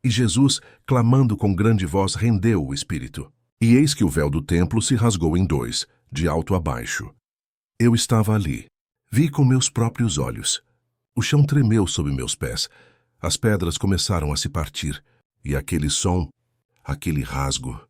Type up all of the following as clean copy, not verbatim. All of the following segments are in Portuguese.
E Jesus, clamando com grande voz, rendeu o espírito. E eis que o véu do templo se rasgou em dois, de alto a baixo. Eu estava ali. Vi com meus próprios olhos. O chão tremeu sob meus pés. As pedras começaram a se partir. E aquele som, aquele rasgo,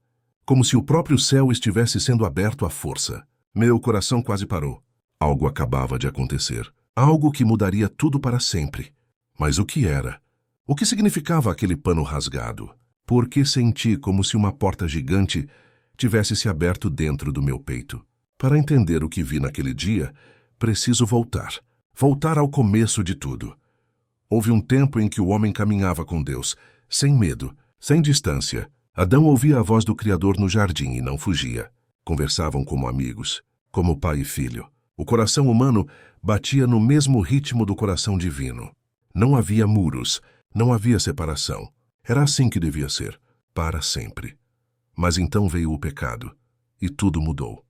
como se o próprio céu estivesse sendo aberto à força. Meu coração quase parou. Algo acabava de acontecer. Algo que mudaria tudo para sempre. Mas o que era? O que significava aquele pano rasgado? Porque senti como se uma porta gigante tivesse se aberto dentro do meu peito. Para entender o que vi naquele dia, preciso voltar. Voltar ao começo de tudo. Houve um tempo em que o homem caminhava com Deus, sem medo, sem distância. Adão ouvia a voz do Criador no jardim e não fugia. Conversavam como amigos, como pai e filho. O coração humano batia no mesmo ritmo do coração divino. Não havia muros, não havia separação. Era assim que devia ser, para sempre. Mas então veio o pecado, e tudo mudou.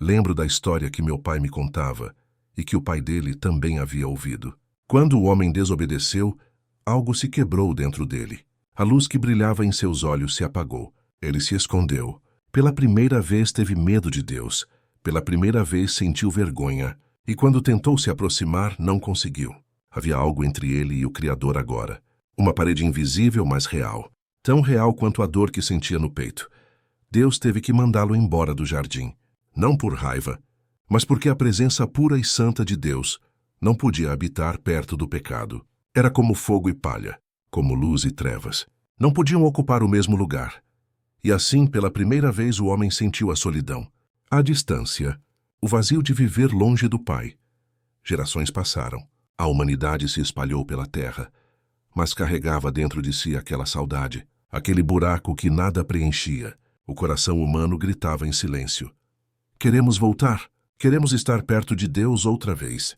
Lembro da história que meu pai me contava e que o pai dele também havia ouvido. Quando o homem desobedeceu, algo se quebrou dentro dele. A luz que brilhava em seus olhos se apagou. Ele se escondeu. Pela primeira vez teve medo de Deus. Pela primeira vez sentiu vergonha. E quando tentou se aproximar, não conseguiu. Havia algo entre ele e o Criador agora. Uma parede invisível, mas real. Tão real quanto a dor que sentia no peito. Deus teve que mandá-lo embora do jardim. Não por raiva, mas porque a presença pura e santa de Deus não podia habitar perto do pecado. Era como fogo e palha, como luz e trevas. Não podiam ocupar o mesmo lugar. E assim, pela primeira vez, o homem sentiu a solidão, a distância, o vazio de viver longe do Pai. Gerações passaram. A humanidade se espalhou pela terra, mas carregava dentro de si aquela saudade, aquele buraco que nada preenchia. O coração humano gritava em silêncio. Queremos voltar. Queremos estar perto de Deus outra vez.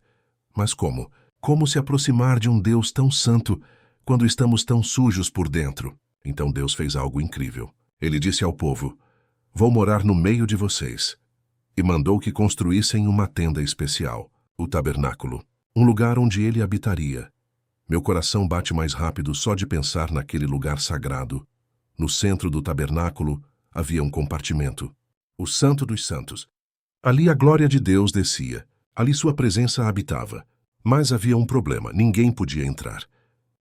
Mas como? Como se aproximar de um Deus tão santo quando estamos tão sujos por dentro? Então Deus fez algo incrível. Ele disse ao povo: "Vou morar no meio de vocês." E mandou que construíssem uma tenda especial, o tabernáculo, um lugar onde ele habitaria. Meu coração bate mais rápido só de pensar naquele lugar sagrado. No centro do tabernáculo havia um compartimento, o Santo dos Santos. Ali a glória de Deus descia, ali sua presença habitava. Mas havia um problema, ninguém podia entrar.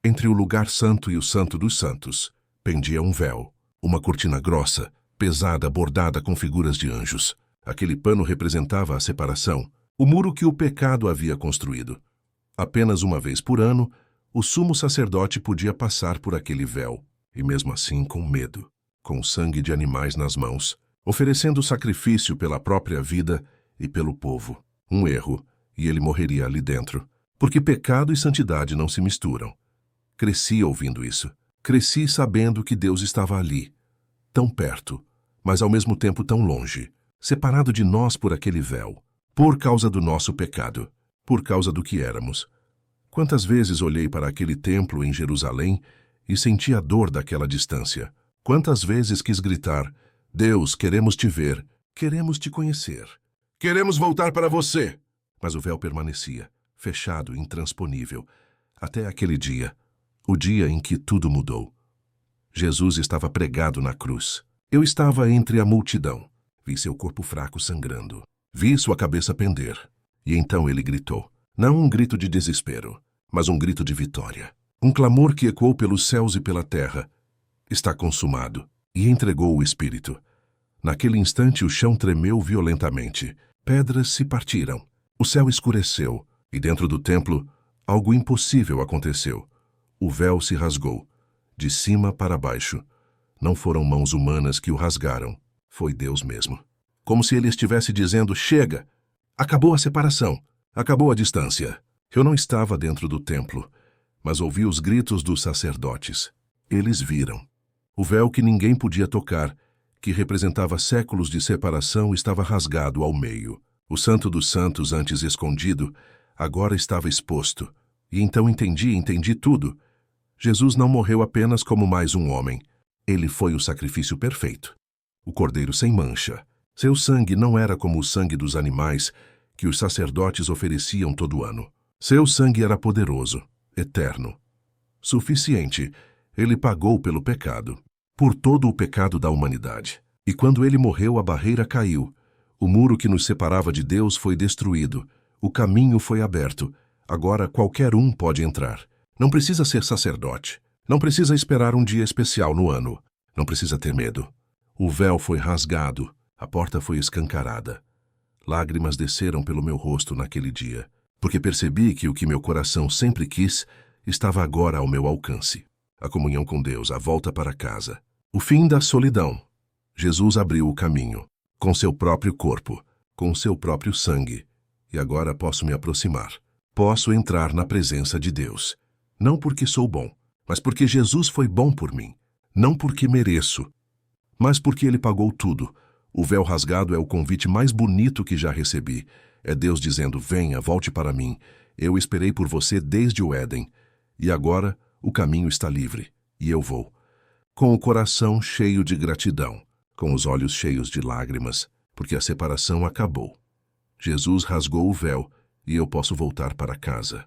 Entre o lugar santo e o Santo dos Santos pendia um véu, uma cortina grossa, pesada, bordada com figuras de anjos. Aquele pano representava a separação, o muro que o pecado havia construído. Apenas uma vez por ano, o sumo sacerdote podia passar por aquele véu, e mesmo assim com medo, com sangue de animais nas mãos, oferecendo sacrifício pela própria vida e pelo povo. Um erro, e ele morreria ali dentro, porque pecado e santidade não se misturam. Cresci ouvindo isso. Cresci sabendo que Deus estava ali, tão perto, mas ao mesmo tempo tão longe, separado de nós por aquele véu, por causa do nosso pecado, por causa do que éramos. Quantas vezes olhei para aquele templo em Jerusalém e senti a dor daquela distância. Quantas vezes quis gritar: "Deus, queremos te ver, queremos te conhecer. Queremos voltar para você." Mas o véu permanecia, fechado, intransponível, até aquele dia, o dia em que tudo mudou. Jesus estava pregado na cruz. Eu estava entre a multidão. Vi seu corpo fraco sangrando. Vi sua cabeça pender. E então ele gritou. Não um grito de desespero, mas um grito de vitória. Um clamor que ecoou pelos céus e pela terra. Está consumado. E entregou o Espírito. Naquele instante o chão tremeu violentamente. Pedras se partiram. O céu escureceu. E dentro do templo, algo impossível aconteceu. O véu se rasgou, de cima para baixo. Não foram mãos humanas que o rasgaram. Foi Deus mesmo. Como se ele estivesse dizendo: "Chega! Acabou a separação. Acabou a distância." Eu não estava dentro do templo, mas ouvi os gritos dos sacerdotes. Eles viram. O véu que ninguém podia tocar, que representava séculos de separação, estava rasgado ao meio. O Santo dos Santos, antes escondido, agora estava exposto. E então entendi tudo. Jesus não morreu apenas como mais um homem. Ele foi o sacrifício perfeito. O cordeiro sem mancha. Seu sangue não era como o sangue dos animais que os sacerdotes ofereciam todo ano. Seu sangue era poderoso, eterno, suficiente, Ele pagou pelo pecado, por todo o pecado da humanidade. E quando ele morreu, a barreira caiu. O muro que nos separava de Deus foi destruído. O caminho foi aberto. Agora qualquer um pode entrar. Não precisa ser sacerdote. Não precisa esperar um dia especial no ano. Não precisa ter medo. O véu foi rasgado. A porta foi escancarada. Lágrimas desceram pelo meu rosto naquele dia, porque percebi que o que meu coração sempre quis estava agora ao meu alcance. A comunhão com Deus, a volta para casa. O fim da solidão. Jesus abriu o caminho, com seu próprio corpo, com seu próprio sangue. E agora posso me aproximar. Posso entrar na presença de Deus. Não porque sou bom, mas porque Jesus foi bom por mim. Não porque mereço, mas porque Ele pagou tudo. O véu rasgado é o convite mais bonito que já recebi. É Deus dizendo, venha, volte para mim. Eu esperei por você desde o Éden. E agora o caminho está livre. E eu vou. Com o coração cheio de gratidão, com os olhos cheios de lágrimas, porque a separação acabou. Jesus rasgou o véu e eu posso voltar para casa.